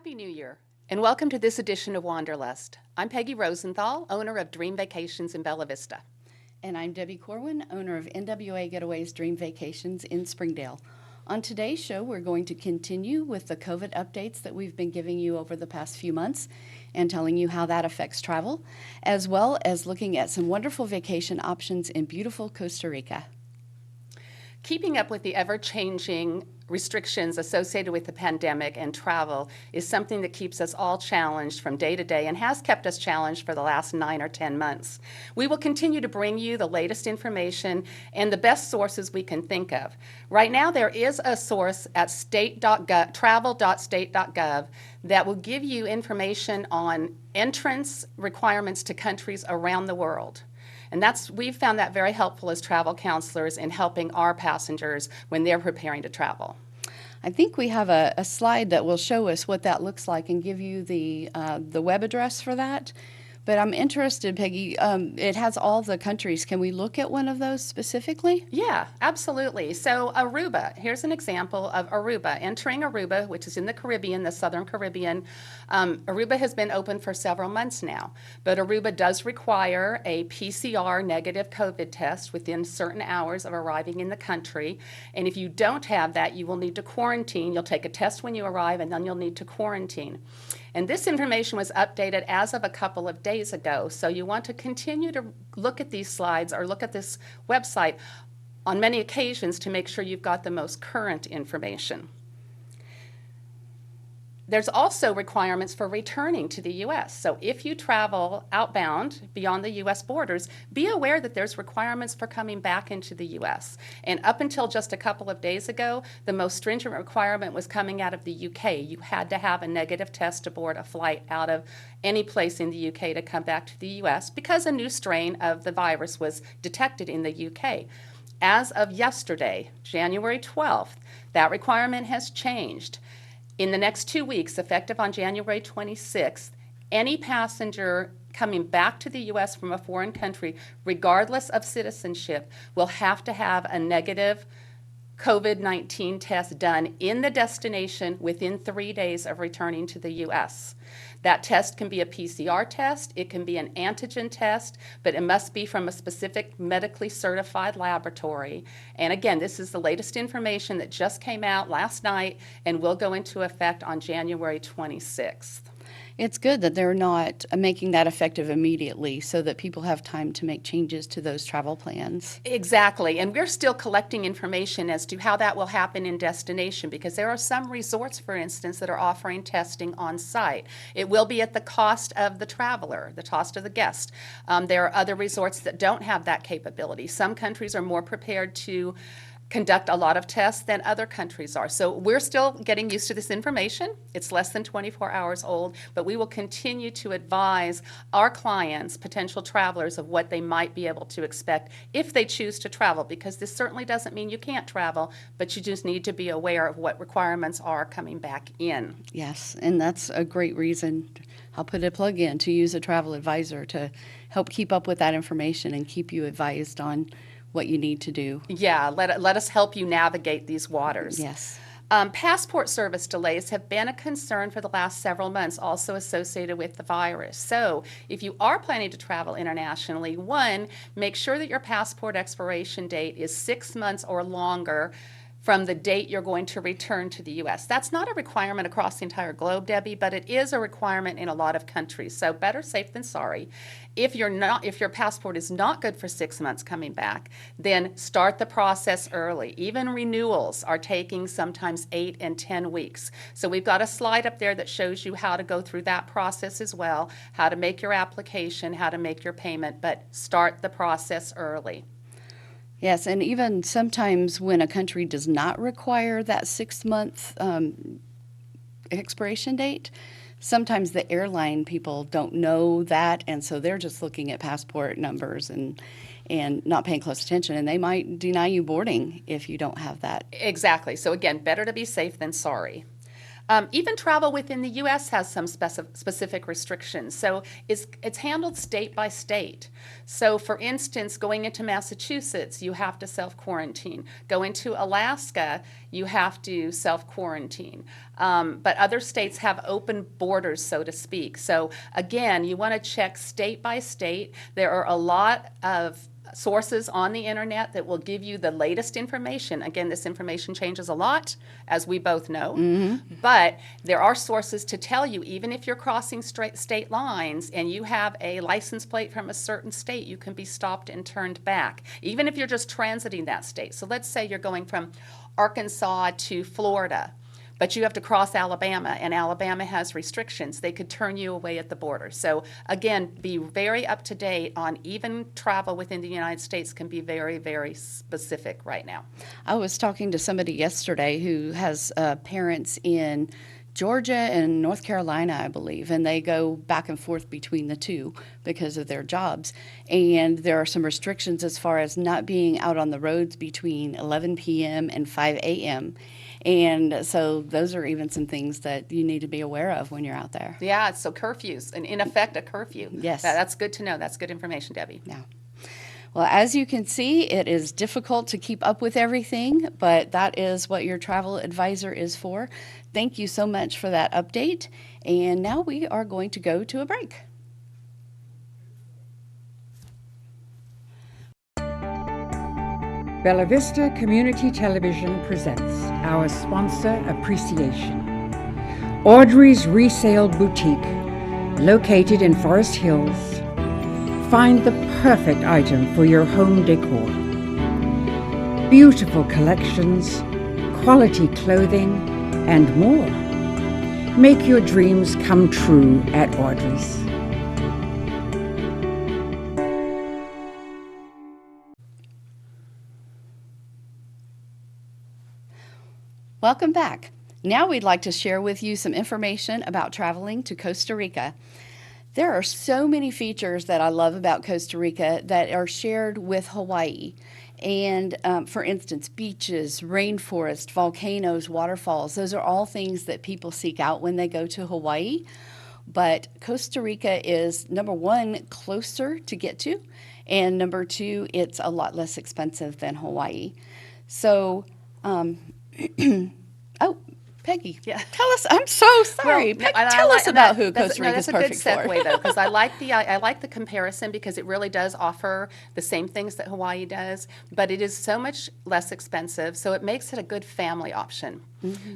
Happy New Year, and welcome to this edition of Wanderlust. I'm Peggy Rosenthal, owner of Dream Vacations in Bella Vista. And I'm Debbie Corwin, owner of NWA Getaways Dream Vacations in Springdale. On today's show, we're going to continue with the COVID updates that we've been giving you over the past few months and telling you how that affects travel, as well as looking at some wonderful vacation options in beautiful Costa Rica. Keeping up with the ever-changing restrictions associated with the pandemic and travel is something that keeps us all challenged from day to day and has kept us challenged for the last 9 or 10 months. We will continue to bring you the latest information and the best sources we can think of. Right now there is a source at travel.state.gov that will give you information on entrance requirements to countries around the world. And we've found that very helpful as travel counselors in helping our passengers when they're preparing to travel. I think we have a slide that will show us what that looks like and give you the web address for that. But I'm interested, Peggy, it has all the countries. Can we look at one of those specifically? Yeah, absolutely. So Aruba, here's an example of Aruba. Entering Aruba, which is in the Caribbean, the Southern Caribbean. Aruba has been open for several months now, but Aruba does require a PCR negative COVID test within certain hours of arriving in the country. And if you don't have that, you will need to quarantine. You'll take a test when you arrive, and then you'll need to quarantine. And this information was updated as of a couple of days ago, so you want to continue to look at these slides or look at this website on many occasions to make sure you've got the most current information. There's also requirements for returning to the U.S. So if you travel outbound beyond the U.S. borders, be aware that there's requirements for coming back into the U.S. And up until just a couple of days ago, the most stringent requirement was coming out of the U.K. You had to have a negative test aboard a flight out of any place in the U.K. to come back to the U.S. because a new strain of the virus was detected in the U.K. As of yesterday, January 12th, that requirement has changed. In the next 2 weeks, effective on January 26th, any passenger coming back to the U.S. from a foreign country, regardless of citizenship, will have to have a negative COVID-19 test done in the destination within 3 days of returning to the U.S. That test can be a PCR test, it can be an antigen test, but it must be from a specific medically certified laboratory. And again, this is the latest information that just came out last night and will go into effect on January 26th. It's good that they're not making that effective immediately so that people have time to make changes to those travel plans. Exactly, and we're still collecting information as to how that will happen in destination because there are some resorts, for instance, that are offering testing on site. It will be at the cost of the traveler, the cost of the guest. There are other resorts that don't have that capability. Some countries are more prepared to conduct a lot of tests than other countries are. So we're still getting used to this information. It's less than 24 hours old, but we will continue to advise our clients, potential travelers, of what they might be able to expect if they choose to travel, because this certainly doesn't mean you can't travel, but you just need to be aware of what requirements are coming back in. Yes, and that's a great reason. I'll put a plug in to use a travel advisor to help keep up with that information and keep you advised on what you need to do. Yeah, let us help you navigate these waters. Yes. Passport service delays have been a concern for the last several months, also associated with the virus. So if you are planning to travel internationally, one, make sure that your passport expiration date is 6 months or longer from the date you're going to return to the U.S. That's not a requirement across the entire globe, Debbie, but it is a requirement in a lot of countries. So better safe than sorry. If your passport is not good for 6 months coming back, then start the process early. Even renewals are taking sometimes 8 and 10 weeks. So we've got a slide up there that shows you how to go through that process as well, how to make your application, how to make your payment, but start the process early. Yes, and even sometimes when a country does not require that 6-month expiration date, sometimes the airline people don't know that, and so they're just looking at passport numbers and not paying close attention, and they might deny you boarding if you don't have that. Exactly. So again, better to be safe than sorry. Even travel within the U.S. has some specific restrictions. So it's handled state by state. So for instance, going into Massachusetts, you have to self-quarantine. Go into Alaska, you have to self-quarantine. But other states have open borders, so to speak. So again, you want to check state by state. There are a lot of sources on the internet that will give you the latest information. Again, this information changes a lot, as we both know, but there are sources to tell you, even if you're crossing state lines and you have a license plate from a certain state, you can be stopped and turned back, even if you're just transiting that state. So let's say you're going from Arkansas to Florida, but you have to cross Alabama, and Alabama has restrictions. They could turn you away at the border. So again, be very up to date on even travel within the United States can be very, very specific right now. I was talking to somebody yesterday who has parents in Georgia and North Carolina, I believe, and they go back and forth between the two because of their jobs. And there are some restrictions as far as not being out on the roads between 11 p.m. and 5 a.m. And so those are even some things that you need to be aware of when you're out there. Yeah, so curfews, and in effect, a curfew. Yes. That's good to know. That's good information, Debbie. Yeah. Well, as you can see, it is difficult to keep up with everything, but that is what your travel advisor is for. Thank you so much for that update. And now we are going to go to a break. Bella Vista Community Television presents our sponsor appreciation. Audrey's Resale Boutique, located in Forest Hills. Find the perfect item for your home decor. Beautiful collections, quality clothing, and more. Make your dreams come true at Audrey's. Welcome back. Now we'd like to share with you some information about traveling to Costa Rica. There are so many features that I love about Costa Rica that are shared with Hawaii. And for instance, beaches, rainforest, volcanoes, waterfalls, those are all things that people seek out when they go to Hawaii. But Costa Rica is, number one, closer to get to, and number two, it's a lot less expensive than Hawaii. So, oh, Peggy, Yeah. tell us. I'm so sorry. Well, Tell us about who Costa Rica is perfect for. That's a good segue, though, because I like the comparison because it really does offer the same things that Hawaii does, but it is so much less expensive, so it makes it a good family option.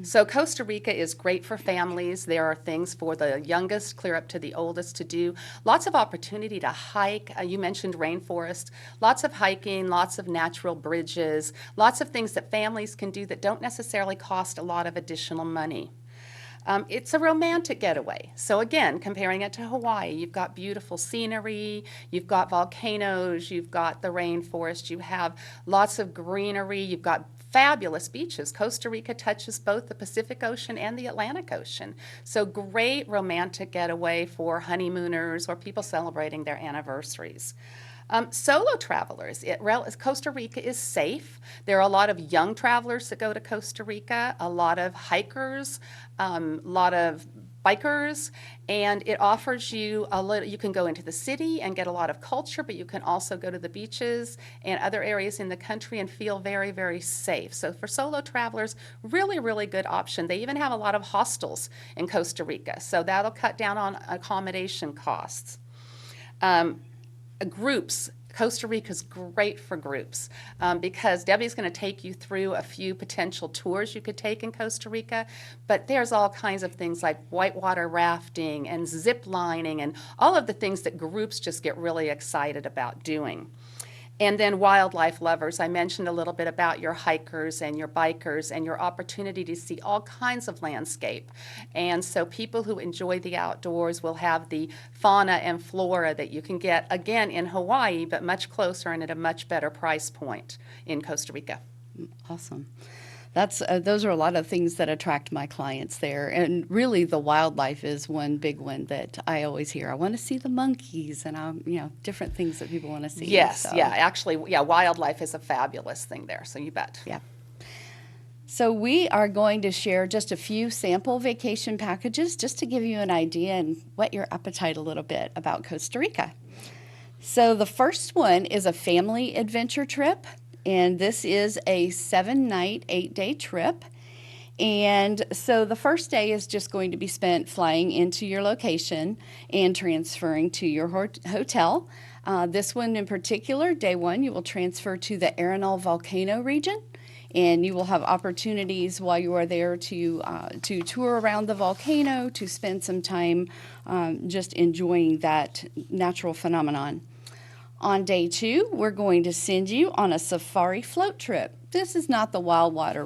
So Costa Rica is great for families. There are things for the youngest clear up to the oldest to do. Lots of opportunity to hike. You mentioned rainforest. Lots of hiking, lots of natural bridges, lots of things that families can do that don't necessarily cost a lot of additional money. It's a romantic getaway. So again, comparing it to Hawaii, you've got beautiful scenery, you've got volcanoes, you've got the rainforest, you have lots of greenery, you've got fabulous beaches. Costa Rica touches both the Pacific Ocean and the Atlantic Ocean. So great romantic getaway for honeymooners or people celebrating their anniversaries. Solo travelers, Costa Rica is safe. There are a lot of young travelers that go to Costa Rica, a lot of hikers, a lot of bikers, and it offers you you can go into the city and get a lot of culture, but you can also go to the beaches and other areas in the country and feel very, very safe. So for solo travelers, really, really good option. They even have a lot of hostels in Costa Rica, so that'll cut down on accommodation costs. Groups. Costa Rica is great for groups because Debbie's going to take you through a few potential tours you could take in Costa Rica, but there's all kinds of things like whitewater rafting and zip lining and all of the things that groups just get really excited about doing. And then wildlife lovers, I mentioned a little bit about your hikers and your bikers and your opportunity to see all kinds of landscape. And so people who enjoy the outdoors will have the fauna and flora that you can get, again, in Hawaii, but much closer and at a much better price point in Costa Rica. Awesome. Those are a lot of things that attract my clients there. And really the wildlife is one big one that I always hear. I want to see the monkeys and different things that people want to see. Yes, so. yeah, actually, yeah, wildlife is a fabulous thing there, so you bet. Yeah. So we are going to share just a few sample vacation packages just to give you an idea and whet your appetite a little bit about Costa Rica. So the first one is a family adventure trip, and this is a 7-night, 8-day trip. And so the first day is just going to be spent flying into your location and transferring to your hotel. This one in particular, day one, you will transfer to the Arenal volcano region, and you will have opportunities while you are there to tour around the volcano, to spend some time just enjoying that natural phenomenon. On day two, we're going to send you on a safari float trip. This is not the whitewater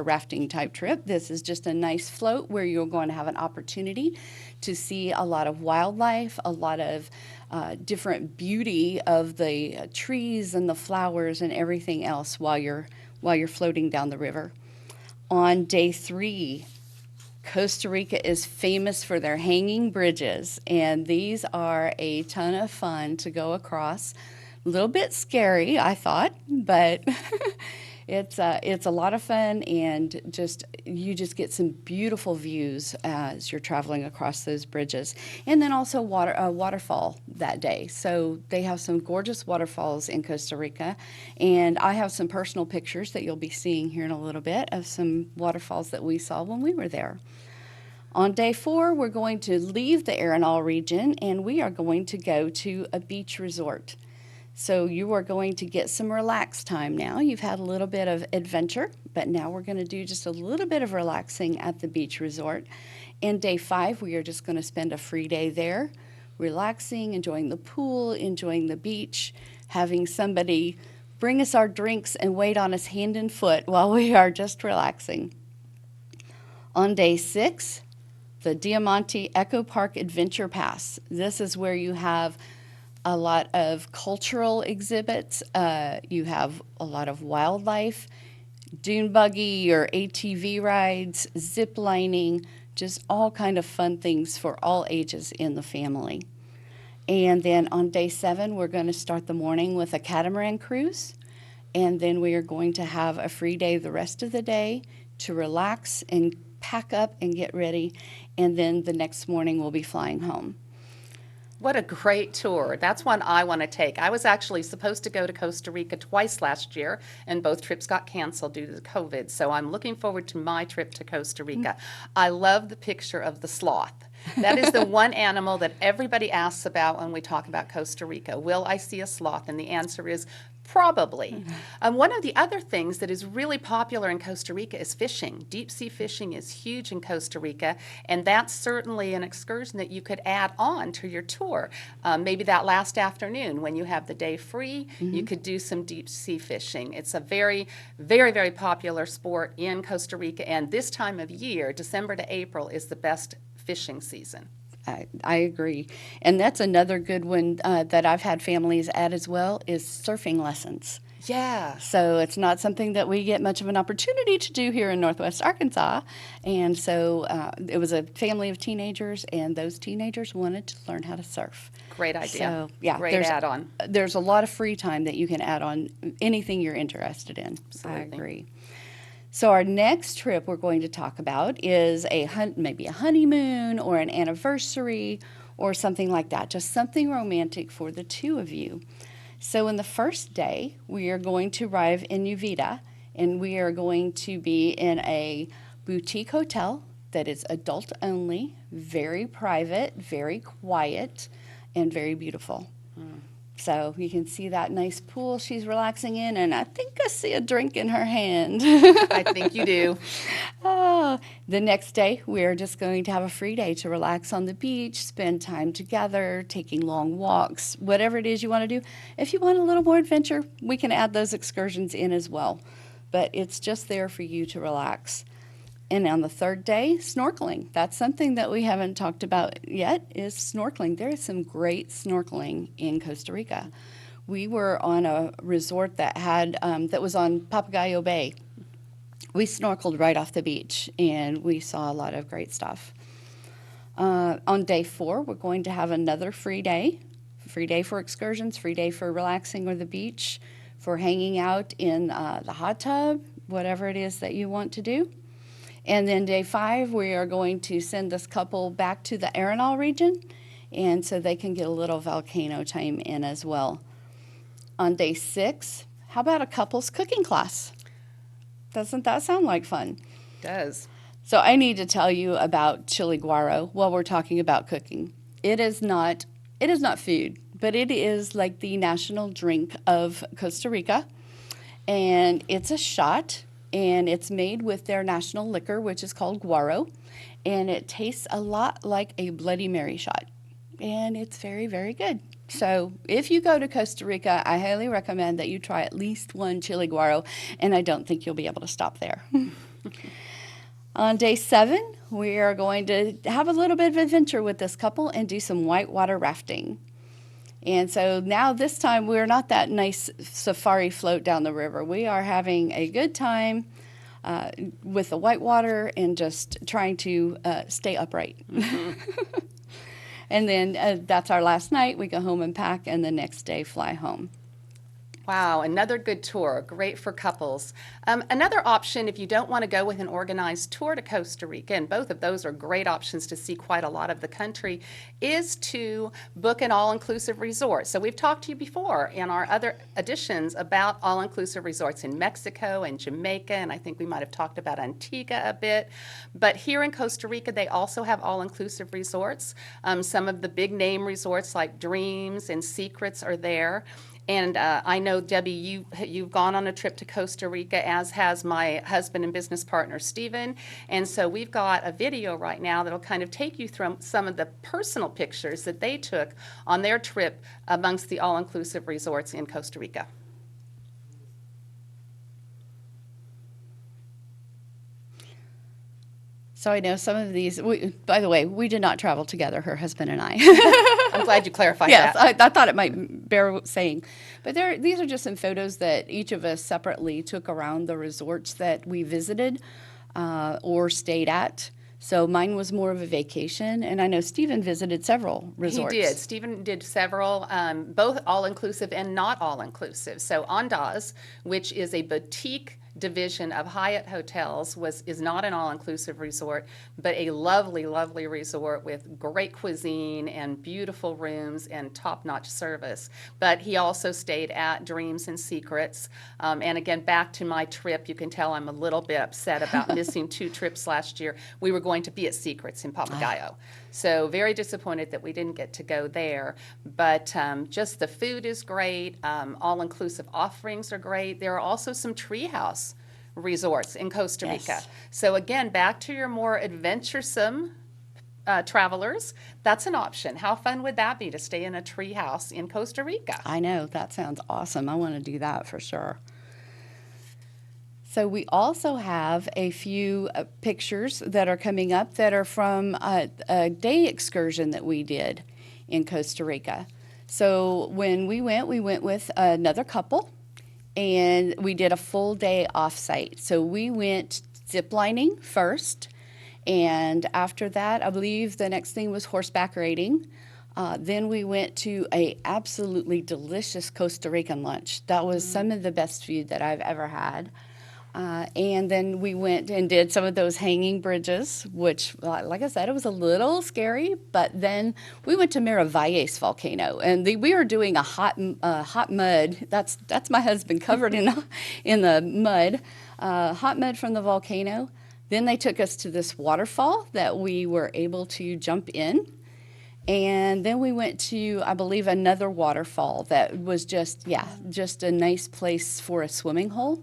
rafting type trip. This is just a nice float where you're going to have an opportunity to see a lot of wildlife, a lot of different beauty of the trees and the flowers and everything else while you're floating down the river. On day three, Costa Rica is famous for their hanging bridges, and these are a ton of fun to go across. A little bit scary, I thought, but it's a lot of fun, and you just get some beautiful views as you're traveling across those bridges. And then also a waterfall that day. So they have some gorgeous waterfalls in Costa Rica, and I have some personal pictures that you'll be seeing here in a little bit of some waterfalls that we saw when we were there. On day four, we're going to leave the Arenal region, and we are going to go to a beach resort. So you are going to get some relaxed time now. You've had a little bit of adventure, but now we're going to do just a little bit of relaxing at the beach resort. And day five, we are just going to spend a free day there, relaxing, enjoying the pool, enjoying the beach, having somebody bring us our drinks and wait on us hand and foot while we are just relaxing. On day six, the Diamante Eco Park Adventure Pass. This is where you have a lot of cultural exhibits. You have a lot of wildlife, dune buggy or ATV rides, zip lining, just all kind of fun things for all ages in the family. And then on day 7, we're going to start the morning with a catamaran cruise. And then we are going to have a free day the rest of the day to relax and pack up and get ready. And then the next morning we'll be flying home. What a great tour. That's one I want to take. I was actually supposed to go to Costa Rica twice last year, and both trips got canceled due to COVID. So I'm looking forward to my trip to Costa Rica. I love the picture of the sloth. That is the one animal that everybody asks about when we talk about Costa Rica. Will I see a sloth? And the answer is probably. One of the other things that is really popular in Costa Rica is fishing. Deep sea fishing is huge in Costa Rica, and that's certainly an excursion that you could add on to your tour. Maybe that last afternoon when you have the day free, you could do some deep sea fishing. It's a very, very, very popular sport in Costa Rica, and this time of year, December to April, is the best fishing season. I agree. And that's another good one that I've had families add as well is surfing lessons. Yeah. So it's not something that we get much of an opportunity to do here in Northwest Arkansas. And so it was a family of teenagers, and those teenagers wanted to learn how to surf. Great idea. So, yeah, Great add-on. There's a lot of free time that you can add on anything you're interested in. Absolutely. I agree. So our next trip we're going to talk about is maybe a honeymoon or an anniversary or something like that, just something romantic for the two of you. So in the first day, we are going to arrive in Uvita, and we are going to be in a boutique hotel that is adult only, very private, very quiet, and very beautiful. So you can see that nice pool she's relaxing in, and I think I see a drink in her hand. I think you do. The next day, we're just going to have a free day to relax on the beach, spend time together, taking long walks, whatever it is you want to do. If you want a little more adventure, we can add those excursions in as well. But it's just there for you to relax. And on the third day, snorkeling. That's something that we haven't talked about yet, is snorkeling. There is some great snorkeling in Costa Rica. We were on a resort that was on Papagayo Bay. We snorkeled right off the beach, and we saw a lot of great stuff. On day 4, we're going to have another free day for excursions, free day for relaxing or the beach, for hanging out in the hot tub, whatever it is that you want to do. And then day 5, we are going to send this couple back to the Arenal region, and so they can get a little volcano time in as well. On day 6, how about a couple's cooking class? Doesn't that sound like fun? It does. So I need to tell you about chili guaro while we're talking about cooking. It is not food, but it is like the national drink of Costa Rica. And it's a shot, and it's made with their national liquor, which is called guaro. And it tastes a lot like a Bloody Mary shot. And it's very, very good. So if you go to Costa Rica, I highly recommend that you try at least one chili guaro, and I don't think you'll be able to stop there. On day 7, we are going to have a little bit of adventure with this couple and do some whitewater rafting. And so now this time we're not that nice safari float down the river. We are having a good time with the whitewater and just trying to stay upright. Mm-hmm. And then that's our last night. We go home and pack, and the next day fly home. Wow, another good tour, great for couples. Another option, if you don't want to go with an organized tour to Costa Rica, and both of those are great options to see quite a lot of the country, is to book an all-inclusive resort. So we've talked to you before in our other editions about all-inclusive resorts in Mexico and Jamaica, and I think we might have talked about Antigua a bit. But here in Costa Rica, they also have all-inclusive resorts. Some of the big-name resorts like Dreams and Secrets are there. And I know, Debbie, you've gone on a trip to Costa Rica, as has my husband and business partner, Stephen. And so we've got a video right now that'll kind of take you through some of the personal pictures that they took on their trip amongst the all-inclusive resorts in Costa Rica. So I know some of these, by the way, we did not travel together, her husband and I. I'm glad you clarified yes, that. I thought it might bear saying. But these are just some photos that each of us separately took around the resorts that we visited or stayed at. So mine was more of a vacation, and I know Stephen visited several resorts. He did. Stephen did several, both all-inclusive and not all-inclusive. So Andaz, which is a boutique division of Hyatt Hotels, is not an all-inclusive resort, but a lovely, lovely resort with great cuisine and beautiful rooms and top-notch service. But he also stayed at Dreams and Secrets. And again, back to my trip, you can tell I'm a little bit upset about missing 2 trips last year. We were going to be at Secrets in Papagayo. So very disappointed that we didn't get to go there. But just the food is great. All-inclusive offerings are great. There are also some treehouse resorts in Costa Rica. Yes. So again, back to your more adventuresome travelers, that's an option. How fun would that be to stay in a treehouse in Costa Rica? I know, that sounds awesome. I want to do that for sure. So we also have a few pictures that are coming up that are from a day excursion that we did in Costa Rica. So when we went with another couple, and we did a full day off-site. So we went ziplining first, and after that, I believe the next thing was horseback riding. Then we went to a absolutely delicious Costa Rican lunch. That was some of the best food that I've ever had. And then we went and did some of those hanging bridges, which, like I said, it was a little scary. But then we went to Miravalles volcano, and we were doing a hot mud. That's my husband covered in the mud, hot mud from the volcano. Then they took us to this waterfall that we were able to jump in. And then we went to, I believe, another waterfall that was just a nice place for a swimming hole.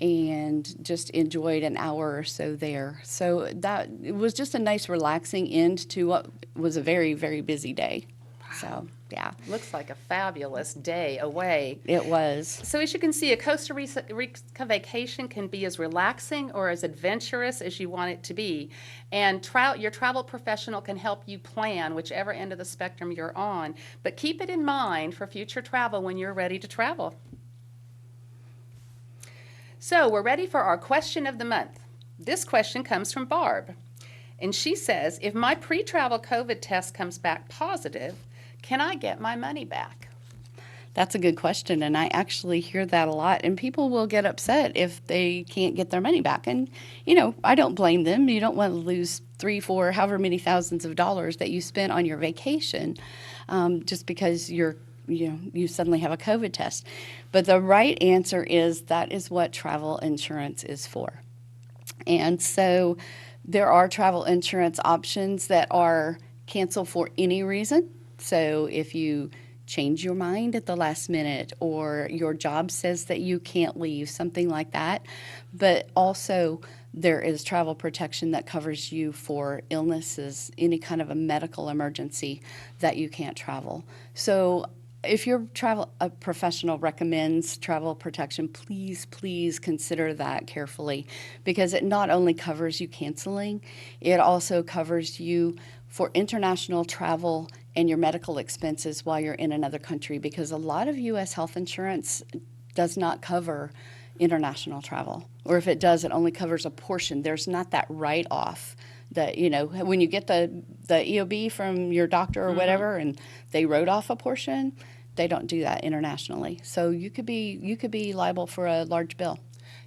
And just enjoyed an hour or so there. So it was just a nice relaxing end to what was a very, very busy day. Wow. So, yeah. Looks like a fabulous day away. It was. So as you can see, a Costa Rica vacation can be as relaxing or as adventurous as you want it to be. And your travel professional can help you plan whichever end of the spectrum you're on. But keep it in mind for future travel when you're ready to travel. So we're ready for our question of the month. This question comes from Barb, and she says, if my pre-travel COVID test comes back positive, can I get my money back? That's a good question, and I actually hear that a lot. And people will get upset if they can't get their money back. And, I don't blame them. You don't want to lose 3, 4, however many thousands of dollars that you spent on your vacation just because you suddenly have a COVID test. But the right answer is that is what travel insurance is for. And so there are travel insurance options that are cancel for any reason. So if you change your mind at the last minute or your job says that you can't leave, something like that. But also there is travel protection that covers you for illnesses, any kind of a medical emergency that you can't travel. So if your a professional recommends travel protection, please consider that carefully, because it not only covers you canceling, it also covers you for international travel and your medical expenses while you're in another country, because a lot of U.S. health insurance does not cover international travel. Or if it does, it only covers a portion. There's not that write-off that, when you get the EOB from your doctor or whatever and they wrote off a portion, they don't do that internationally. So you could be liable for a large bill.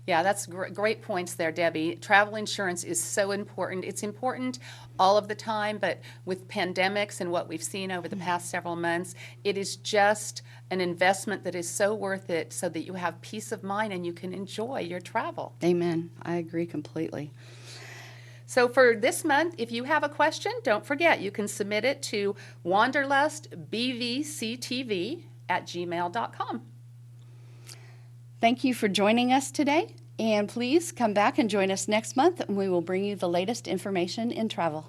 Yeah, that's great points there, Debbie. Travel insurance is so important. It's important all of the time, but with pandemics and what we've seen over the past several months, it is just an investment that is so worth it so that you have peace of mind and you can enjoy your travel. Amen. I agree completely. So for this month, if you have a question, don't forget, you can submit it to wanderlustbvctv@gmail.com. Thank you for joining us today, and please come back and join us next month, and we will bring you the latest information in travel.